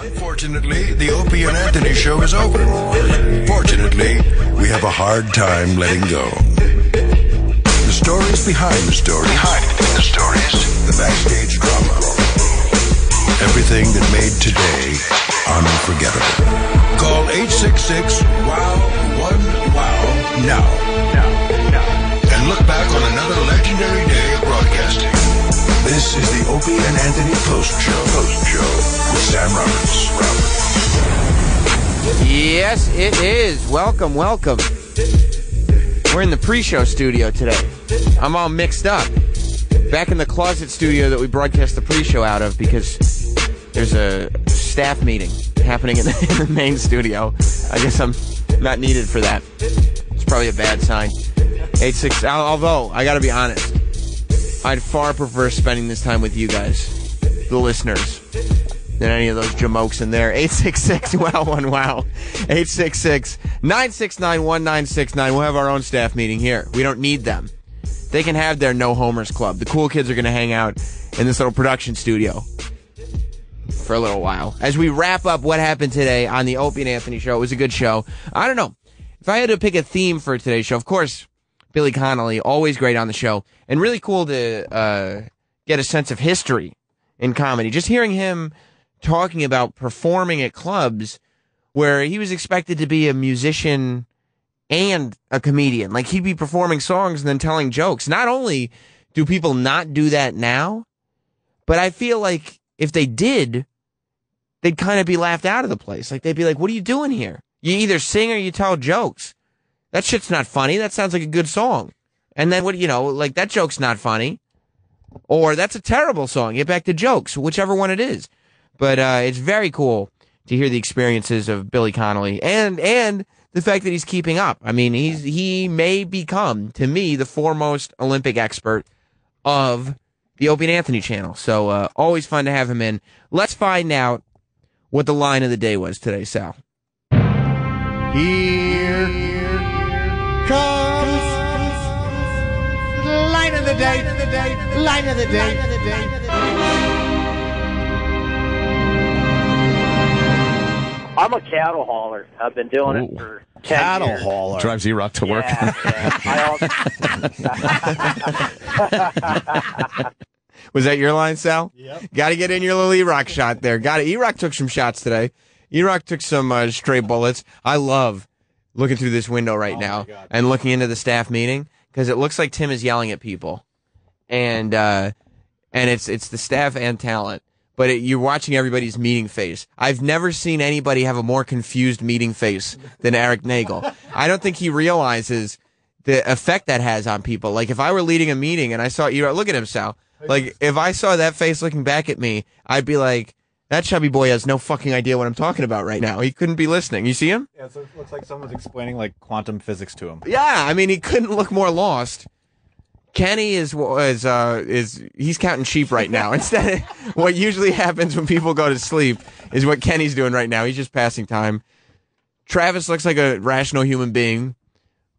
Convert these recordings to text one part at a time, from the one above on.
Unfortunately, the Opie and Anthony show is over. Fortunately, we have a hard time letting go. The stories behind the stories. The backstage drama. Everything that made today unforgettable. Call 866-WOW-1-WOW now. And look back on another legendary day of broadcasting. This is the Opie and Anthony Post Show with Sam Roberts. Yes, it is. Welcome. We're in the pre-show studio today. I'm all mixed up. Back in the closet studio that we broadcast the pre-show out of because there's a staff meeting happening in the main studio. I guess I'm not needed for that. It's probably a bad sign. 86. Although, I gotta be honest, I'd far prefer spending this time with you guys, the listeners, than any of those jamokes in there. 866-WOW-1-WOW. 866-969-1969. We'll have our own staff meeting here. We don't need them. They can have their No Homers Club. The cool kids are going to hang out in this little production studio for a little while. As we wrap up what happened today on the Opie and Anthony show, it was a good show. I don't know. If I had to pick a theme for today's show, of course, Billy Connolly, always great on the show, and really cool to get a sense of history in comedy. Just hearing him talking about performing at clubs where he was expected to be a musician and a comedian. Like, he'd be performing songs and then telling jokes. Not only do people not do that now, but I feel like if they did, they'd kind of be laughed out of the place. Like, they'd be like, what are you doing here? You either sing or you tell jokes. That shit's not funny. That sounds like a good song. And then, like, that joke's not funny. Or that's a terrible song. Get back to jokes, whichever one it is. But it's very cool to hear the experiences of Billy Connolly and the fact that he's keeping up. I mean, he may become, to me, the foremost Olympic expert of the Opie and Anthony channel. So always fun to have him in. Let's find out what the line of the day was today, Sal. Here comes the line of the day. Line of the day. I'm a cattle hauler. I've been doing it for 10 years. Hauler. Drives E-Rock to work. Yeah. Was that your line, Sal? Yep. Got to get in your little E-Rock shot there. Got it. E-Rock took some shots today. E-Rock took some stray bullets. I love looking through this window right now and looking into the staff meeting because it looks like Tim is yelling at people, and it's the staff and talent. But you're watching everybody's meeting face. I've never seen anybody have a more confused meeting face than Eric Nagel. I don't think he realizes the effect that has on people. Like, if I were leading a meeting and I saw E-Rock, look at him, Sal. Like, if I saw that face looking back at me, I'd be like, that chubby boy has no fucking idea what I'm talking about right now. He couldn't be listening. You see him? Yeah, so it looks like someone's explaining, like, quantum physics to him. Yeah, I mean, he couldn't look more lost. Kenny he's counting sheep right now. Instead of what usually happens when people go to sleep is what Kenny's doing right now. He's just passing time. Travis looks like a rational human being.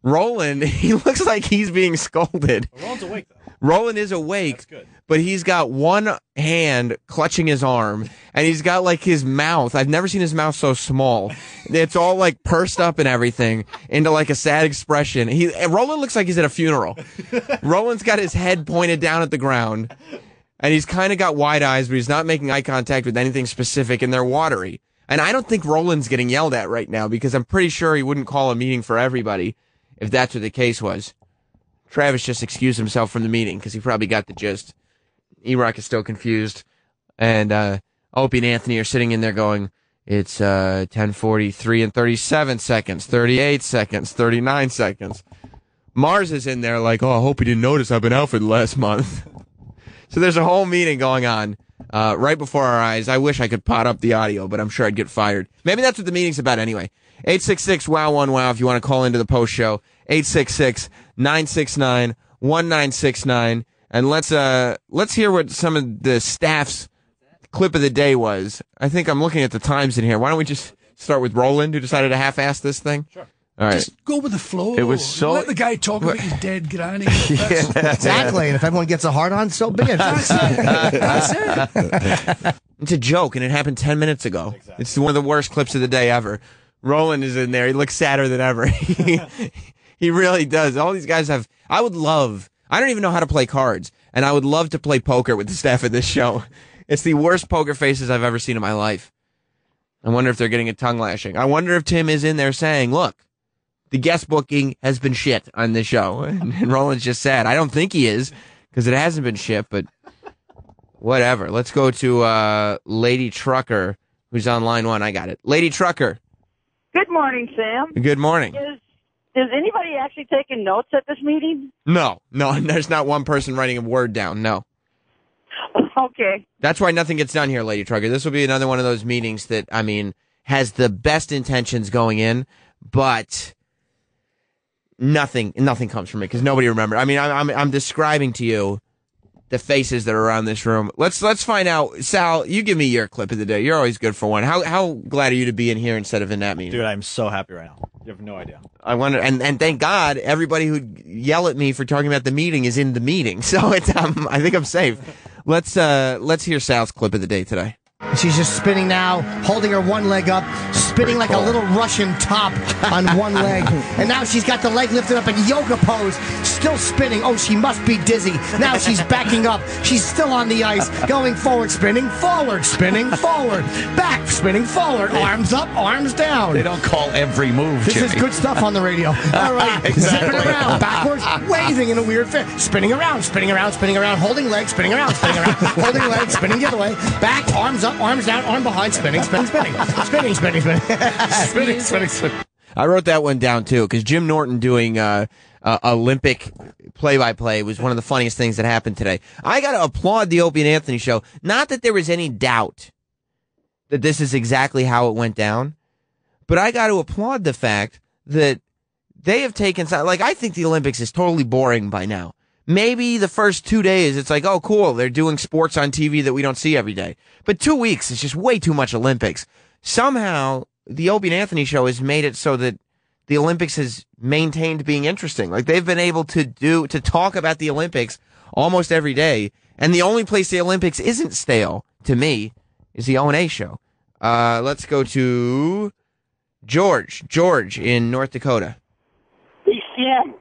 Roland, he looks like he's being scolded. Roland's awake, though. Roland is awake. That's good. But he's got one hand clutching his arm, and he's got, like, his mouth. I've never seen his mouth so small. It's all, like, pursed up and everything into, like, a sad expression. Roland looks like he's at a funeral. Roland's got his head pointed down at the ground, and he's kind of got wide eyes, but he's not making eye contact with anything specific, and they're watery. And I don't think Roland's getting yelled at right now, because I'm pretty sure he wouldn't call a meeting for everybody if that's what the case was. Travis just excused himself from the meeting, because he probably got the gist. E-Rock is still confused, and Opie and Anthony are sitting in there going, it's 10:43 and 37 seconds, 38 seconds, 39 seconds. Mars is in there like, I hope he didn't notice I've been out for the last month. So there's a whole meeting going on right before our eyes. I wish I could pot up the audio, but I'm sure I'd get fired. Maybe that's what the meeting's about anyway. 866-WOW-1-WOW if you want to call into the post show. 866-969-1969. And let's hear what some of the staff's clip of the day was. I think I'm looking at the times in here. Why don't we just start with Roland, who decided to half-ass this thing? Sure. All right. Just go with the flow. It was so... Let the guy talk about his dead granny. Exactly. And if everyone gets a hard on, so be it. That's it. It's a joke, and it happened 10 minutes ago. Exactly. It's one of the worst clips of the day ever. Roland is in there. He looks sadder than ever. He really does. All these guys have... I don't even know how to play cards, and I would love to play poker with the staff of this show. It's the worst poker faces I've ever seen in my life. I wonder if they're getting a tongue lashing. I wonder if Tim is in there saying, look, the guest booking has been shit on this show. And Roland's just sad. I don't think he is, because it hasn't been shit, but whatever. Let's go to Lady Trucker, who's on line 1. I got it. Lady Trucker. Good morning, Sam. Good morning. Is anybody actually taking notes at this meeting? No, there's not one person writing a word down, no. Okay. That's why nothing gets done here, Lady Trucker. This will be another one of those meetings that, has the best intentions going in, but nothing comes from it because nobody remembers. I'm describing to you the faces that are around this room. Let's find out. Sal, you give me your clip of the day. You're always good for one. How glad are you to be in here instead of in that meeting? Dude, I'm so happy right now. You have no idea. I wonder, and thank God everybody who'd yell at me for talking about the meeting is in the meeting. So it's I think I'm safe. Let's hear Sal's clip of the day today. She's just spinning now, holding her one leg up, spinning like a little Russian top on one leg. And now she's got the leg lifted up in yoga pose, still spinning. Oh, she must be dizzy. Now she's backing up. She's still on the ice, going forward, spinning forward, back, spinning forward, arms up, arms down. They don't call every move, This Jimmy. is good stuff on the radio. All right, Exactly. zipping around, backwards, waving in a weird fit, spinning around, holding legs, spinning around, holding legs, spinning the other way, back, arms up, arms down, arm behind, spinning. I wrote that one down too because Jim Norton doing Olympic play-by-play was one of the funniest things that happened today. I got to applaud the Opie and Anthony show. Not that there was any doubt that this is exactly how it went down, but I got to applaud the fact that they have taken, I think the Olympics is totally boring by now. Maybe the first 2 days, it's like, oh, cool, they're doing sports on TV that we don't see every day. But 2 weeks is just way too much Olympics. Somehow, the Opie and Anthony show has made it so that the Olympics has maintained being interesting. Like, they've been able to talk about the Olympics almost every day. And the only place the Olympics isn't stale, to me, is the O&A show. Let's go to George in North Dakota. Hey, Sam.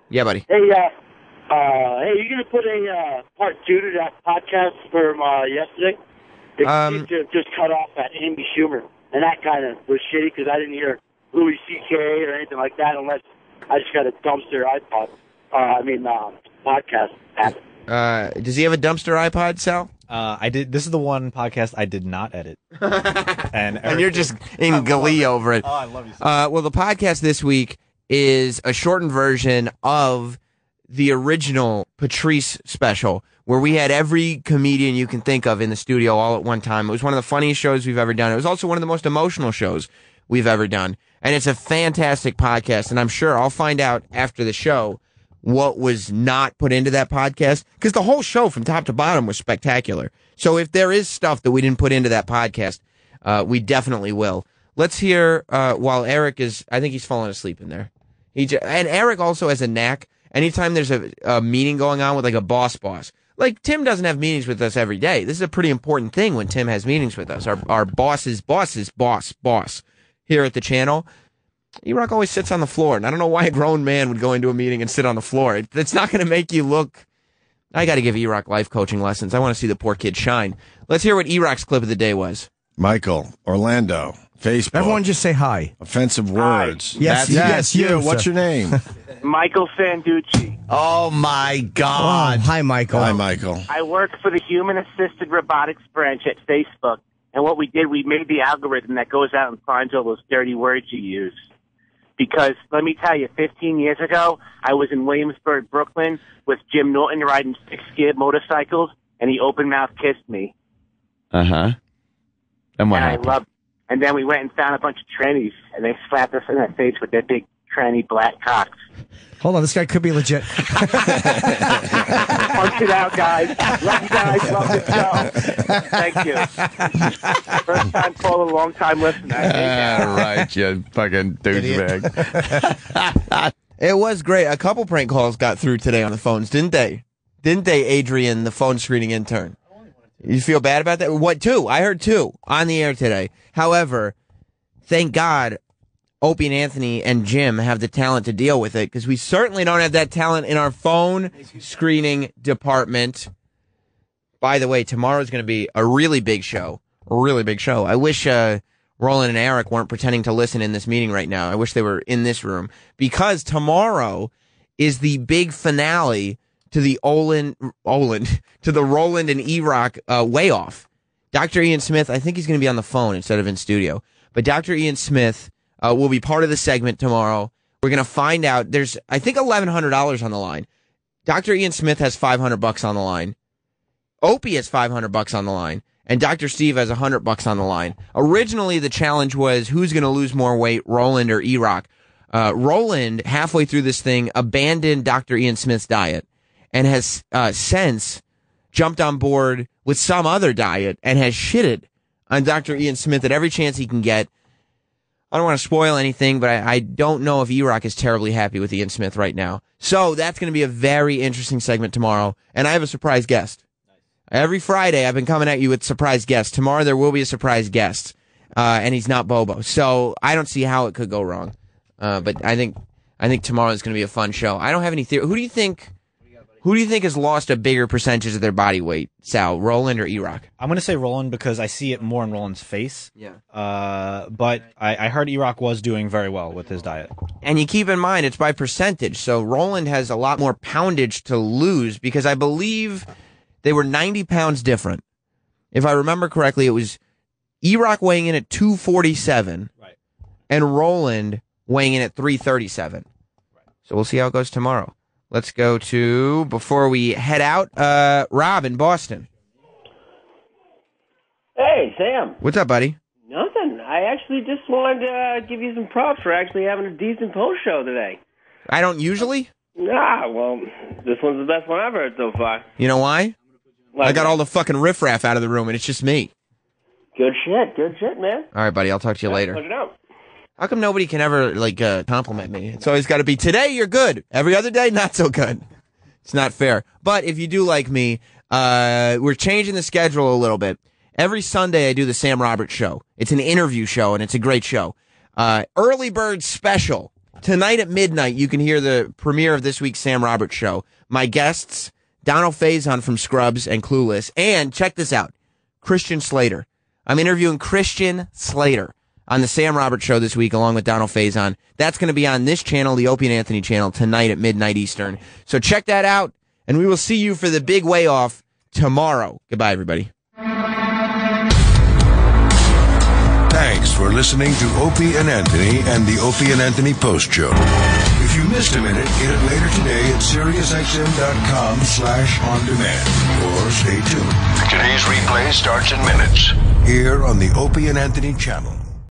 Yeah, buddy. Hey, you going to put a part 2 to that podcast from yesterday? It just cut off at Amy Schumer. And that kind of was shitty because I didn't hear Louis C.K. or anything like that unless I just got a dumpster podcast app. Does he have a dumpster iPod, Sal? I did. This is the one podcast I did not edit. And you're just in glee over it. Oh, I love you so well, the podcast this week is a shortened version of the original Patrice special, where we had every comedian you can think of in the studio all at one time. It was one of the funniest shows we've ever done. It was also one of the most emotional shows we've ever done. And it's a fantastic podcast, and I'm sure I'll find out after the show what was not put into that podcast, because the whole show from top to bottom was spectacular. So if there is stuff that we didn't put into that podcast, we definitely will. Let's hear, while Eric is, I think he's falling asleep in there. And Eric also has a knack. Anytime there's a meeting going on with like a boss, like Tim doesn't have meetings with us every day. This is a pretty important thing when Tim has meetings with us. Our boss's boss here at the channel. E-Rock always sits on the floor, and I don't know why a grown man would go into a meeting and sit on the floor. It's not going to make you look. I got to give E-Rock life coaching lessons. I want to see the poor kid shine. Let's hear what E-Rock's clip of the day was. Michael, Orlando, Facebook. Everyone just say hi. Offensive words. Yes, That's you. What's your name? Michael Sanducci. Oh, my God. Hi, Michael. Hi, Michael. I work for the human-assisted robotics branch at Facebook, and what we did, we made the algorithm that goes out and finds all those dirty words you use. Because, let me tell you, 15 years ago, I was in Williamsburg, Brooklyn, with Jim Norton riding six-gear motorcycles, and he open-mouth kissed me. Uh-huh. And what And happened? and then we went and found a bunch of trannies, and they slapped us in the face with their big tranny black cocks. Hold on, this guy could be legit. Punch it out, guys. Love you guys. Love the show. Thank you. First time caller, long time listener. Right, you fucking douchebag. It was great. A couple prank calls got through today on the phones, didn't they? Didn't they, Adrian, the phone screening intern? You feel bad about that? What, 2? I heard 2 on the air today. However, thank God Opie and Anthony and Jim have the talent to deal with it, because we certainly don't have that talent in our phone screening department. By the way, tomorrow's going to be a really big show. A really big show. I wish Roland and Eric weren't pretending to listen in this meeting right now. I wish they were in this room, because tomorrow is the big finale to the to the Roland and E-Rock Way Off. Dr. Ian Smith, I think he's going to be on the phone instead of in studio. But Dr. Ian Smith will be part of the segment tomorrow. We're going to find out. There's, I think, $1,100 on the line. Dr. Ian Smith has $500 on the line. Opie has $500 on the line. And Dr. Steve has $100 on the line. Originally, the challenge was who's going to lose more weight, Roland or E-Rock. Roland, halfway through this thing, abandoned Dr. Ian Smith's diet and has since jumped on board with some other diet and has shitted on Dr. Ian Smith at every chance he can get. I don't want to spoil anything, but I don't know if E-Rock is terribly happy with Ian Smith right now. So that's going to be a very interesting segment tomorrow, and I have a surprise guest. Every Friday, I've been coming at you with surprise guests. Tomorrow, there will be a surprise guest, and he's not Bobo. So I don't see how it could go wrong. But I think tomorrow is going to be a fun show. I don't have any theory. Who do you think has lost a bigger percentage of their body weight, Sal, Roland or E-Rock? I'm going to say Roland because I see it more in Roland's face. Yeah. But I heard E-Rock was doing very well with his diet. And you keep in mind, it's by percentage. So Roland has a lot more poundage to lose, because I believe they were 90 pounds different. If I remember correctly, it was E-Rock weighing in at 247, right, and Roland weighing in at 337. Right. So we'll see how it goes tomorrow. Let's go to, before we head out, Rob in Boston. Hey, Sam. What's up, buddy? Nothing. I actually just wanted to give you some props for actually having a decent post show today. I don't usually? Nah, well, this one's the best one I've heard so far. You know why? I got all the fucking riffraff out of the room, and it's just me. Good shit, man. All right, buddy, I'll talk to you later. Put it out. How come nobody can ever, compliment me? It's always got to be, today you're good. Every other day, not so good. It's not fair. But if you do like me, we're changing the schedule a little bit. Every Sunday, I do the Sam Roberts Show. It's an interview show, and it's a great show. Early Bird Special. Tonight at midnight, you can hear the premiere of this week's Sam Roberts Show. My guests, Donald Faison from Scrubs and Clueless. And check this out, Christian Slater. I'm interviewing Christian Slater on the Sam Roberts Show this week, along with Donald Faison. That's going to be on this channel, the Opie and Anthony channel, tonight at midnight Eastern. So check that out, and we will see you for the big Way Off tomorrow. Goodbye, everybody. Thanks for listening to Opie and Anthony and the Opie and Anthony Post Show. If you missed a minute, get it later today at SiriusXM.com/on-demand. Or stay tuned. Today's replay starts in minutes here on the Opie and Anthony channel.